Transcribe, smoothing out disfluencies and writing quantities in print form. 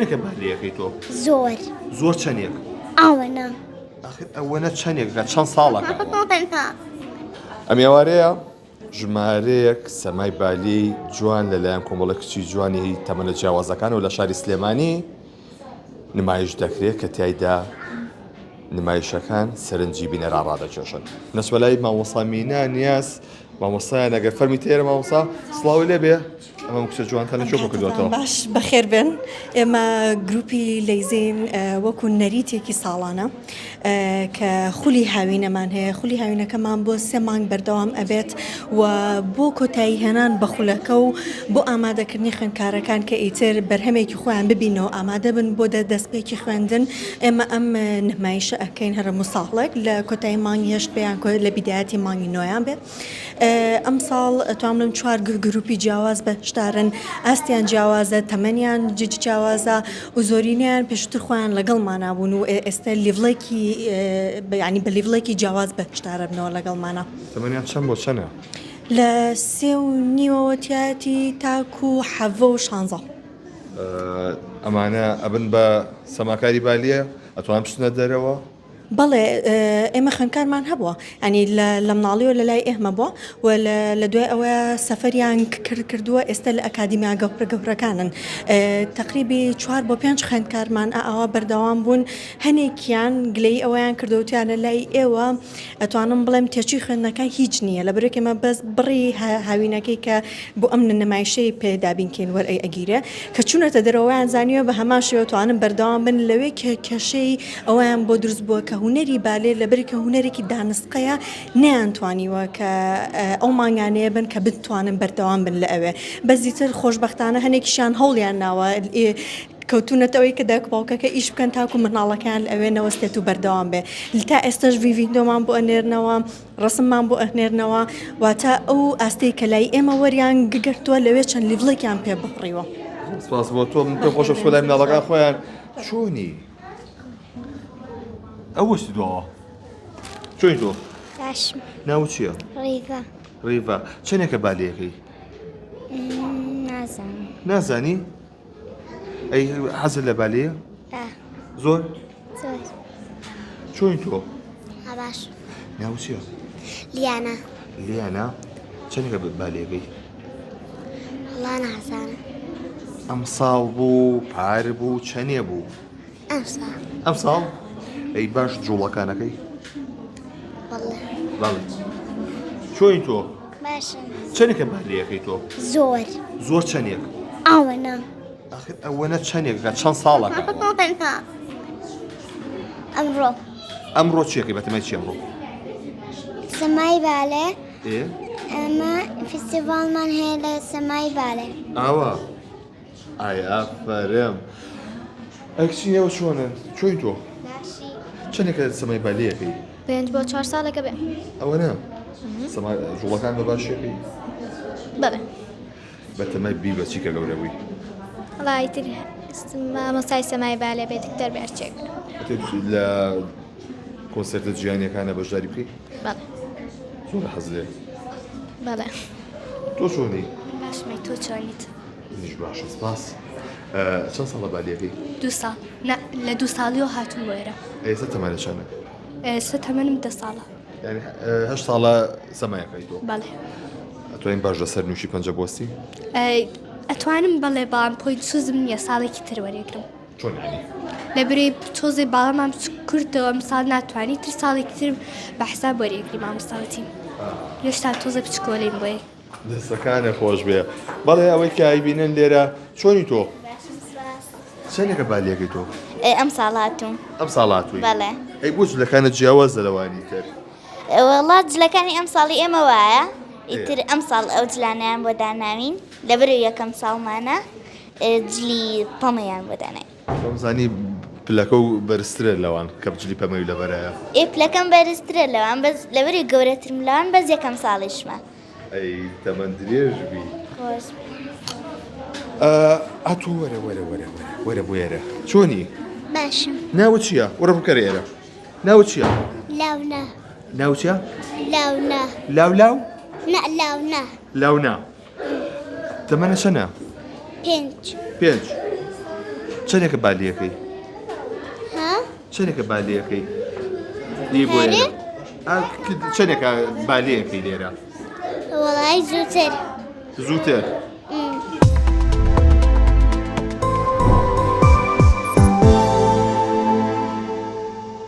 چەندێکە بالیەکەی تۆ؟ زۆر. زۆر چەندێک؟ ئەوەنە. ئەخر ئەوەنە چەندێکە چەند ساڵەکە؟ ئەم ئێوارەیە ژمارەیەک سەمای بالی جوان لەلایەن کۆمەڵە کچی جوانی تەمەنە جیاوازەکانەوە لە شاری سلێمانی نمایش دەکرێت کە تایدا نمایشەکان سەرنجی بینەرا ڕادەکێشن. نەچوە لای مامۆستا مینا نیاز مامۆستایان ئەگەر فەرمی تێرە مامۆستا سڵاوی لێ بێ ئەمە کچە جوانتانە چۆ کردوێتەوە. باش بەخێر بن ئێمە گروپی لەیزین وەکو نەریتێکی ساڵانە کە خولی هاوینەمان هەیە. خولی هاوینەکەمان بۆ 3 مانگ بەردەوام ئەبێت و بۆ کۆتایی هێنان بە خولەکە و بۆ ئامادەکردنی خوێندکارەکان کە ئیتر بەرهەمێکی خۆیان ببینەوە ئامادە بن بۆ دەستپێکی خوێندن. ئێمە ئەم نمایشە ئەکەین هەرموو ساڵێک لە کۆتایی مانگی هەشت پێیان لە بیدایەتی مانگی نۆیان بێت. ئەم ساڵ ئەتوانم 4 گروپی جیاواز بەشدارن. ئاستیان جیاوازە، تەمەنیان جیاوازە و زۆرینیان پێشتر خۆیان لەگەڵمانە بوون و ئێستا لیڤڵێکی ینی بە لیڤڵێکی جیاواز بەشدارە بنەوە لەگەڵمانە. تەمەنیان چەند بۆ چەندە؟ لە 3.5 تاکو 7 و 16. ئەمانە ئەبن بە سەماکاری بالیە ئەتوان بچنە دەرەوە؟ بەڵێ ئێمە خوێندکارمان هەبووە ئەنی لە مناڵی و لە لای ئێمە بووە و لە دوای ئەوە سەفەریان کردووە ئێستا لە ئەکادیمیا گەورەکانن. تقریبی 4 بۆ 5 خوێندکارمان ئەوە بەردەوام بوون. هەنێکیان گلەی ئەوەیان کردوتیانە لای ئێوە ئەتوانم بڵێم تێچی خوێندنەکە هیچ نییە لە بەرێکێمە بەس بڕی هاوینەکەی کە بۆ ئەم نمایشەی پێدابینکەین وەرئەی ئەگیرە کە چوونەتە دەرەوەیان زانیوە بە هەمان شێوە توانن بەردەوام بن لەوێ کێشەی ئەویان بۆ دروست بووە کە هوەری بالێ لەبەرکە هوەرێکی دانسقەیە نەیانتوانیوە کە ئەو مانگانەیە بن کە بتوانن بەردەوام بن لە ئەوێ. بەزیتر خۆشبەختانە هەنێکیشان هەوڵیان ناوە کەوتونەتەوەی کە دایک باوکەکە ئیش بکەن تاکو مناڵەکان ئەوێ نەوەستێت و بەردەوام بێ. تا ئێستاش ڤیدۆمان بۆ ئەنێرنەوە ڕسممان بۆ ئەهنێرنەوە واتە ئەو ئاستەی کە لای ئێمە وەریان گرتووە لەوێ چەند لیڤڵێکیان پێ بڕیوە. سپاس بۆ تۆ پێ خۆشە بچۆ لای مناڵەکان خۆیان چۆنی؟ ئەوەشتی دووەوە چۆنی تۆ؟ باشم. ناوت چییە؟ ڕیڤە. ڕیڤە چەندێکە بالیەکەی؟ نازانم. نازانی؟ ئەی حەزت لە بالیە؟ زۆر؟ زۆر. چۆنی تۆ؟ باش. ناوت چییە؟ لیانە. لیانە چەندێکە بالیەکەی؟ وەڵا نازانم. ئەم ساڵ بوو پار بوو چەندێ بوو؟ ئەم ساڵ. ئەم ساڵ؟ ئەی باش جوڵەکانەکەی؟ وەڵێ. بەڵێ. چۆنی تۆ؟ باشم. چەندێکە بالیەکەی تۆ؟ زۆر. زۆر چەندێک؟ ئەوەنە. ئەخر ئەوەنە چەندێکە چەند ساڵەکە؟ ئەمڕۆ. ئەمڕۆ چیەکەی بەتەمای چی ئەمڕۆ؟ سەمای بالێ. ئێ؟ ئەمە فستیڤالمان هەیە لە سەمای بالێ. ئاوا ئای ئافەرم ئەی کچی ئێوە چۆنن؟ چۆنی تۆ؟ باشی. چەندێکە سەمای بالیەکەی؟ 5 بۆ 4 ساڵەکە بێ. ئەوەنە؟ سەمای جوڵەکان بە باشیەکەی؟ بەڵێ. بەتەمای بی بە چیکە گەورە بووی؟ وڵای تر مامۆستای سەمای بالێ بێ دکتەر بێرچێک. لە کۆنسەرتە جیهانیەکانە بەشداری بکەی؟ بەڵێ. زۆر حەز لێ. بەڵێ. تۆ چۆنی؟ باشمەی تۆ چۆنیت؟ منیش باشە سپاس. چەند ساڵە بالیەکەی؟ 2 ساڵ. لە 2 ساڵیەوە هاتووم وێرە. ئێستا تەمەنە چەندە؟ ئێستا تەمەنم 10 ساڵە. یعنی 8 ساڵە سەمایەکەی تۆ؟ بەڵێ. ئەتوانین باش لەسەر نووشی پەنجە بۆستی؟ ئەتوانم بەڵێ باڵم پۆی سوزم نییە ساڵێکی تر وەرێگرم. چۆن ینی؟ لەبرێ تۆزێ باڵەمان کورتەوە ئەم ساڵ ناتوانانی تر ساڵێکی تر بە حساب وەرێگری مامۆستاوەتیم. هێشتا تۆزە بچکۆلەیم بۆیە. دەستەکانە خۆش بێ. بەڵێ ئەوەی کە ئایبینن لێرە چۆنی تۆ؟ چەندێکە بالیەکەی تۆ؟ ئەم ساڵ هاتووم. ئەم ساڵ هاتووی؟ بەڵێ. ئەی بۆ جلەکانە جیاواز دەلەوانی تر؟ وەڵات جلەکانی ئەم ساڵی ئێمە وایە ئیتر ئەم ساڵ ئەو جلانیان بۆ داناوین لەبەرەوە یەکەم ساڵمانە جلی پەمەیان بۆ داناوین. ئەمزانی پلەکە و بەرزترە لەوان کە جلی پەمەوی لەبەرایە. پلەکەم بەرزترە لەوان بەس لەبەری گەورەترم لەوان بەس یەکەم ساڵیشمە. ئەی تەمەن درێژبی. خۆش. ئەتوو وەرە بۆ ئێرە چۆنی؟ باشم. ناوت چییە؟ وەرە بکەرە ئێرە. ناوت چییە؟ لاونە. ناوت چییە؟ لاونە. لاو؟ نە لاونە. لاونا. تەمەنە چەندە؟ 5. 5. چەندێکە بالیەکەی ها چەندێکە بالیەکەی دی بۆ هەرێ؟ چەندێکە بالیەکەی لێرە وەڵای زووتر زووتر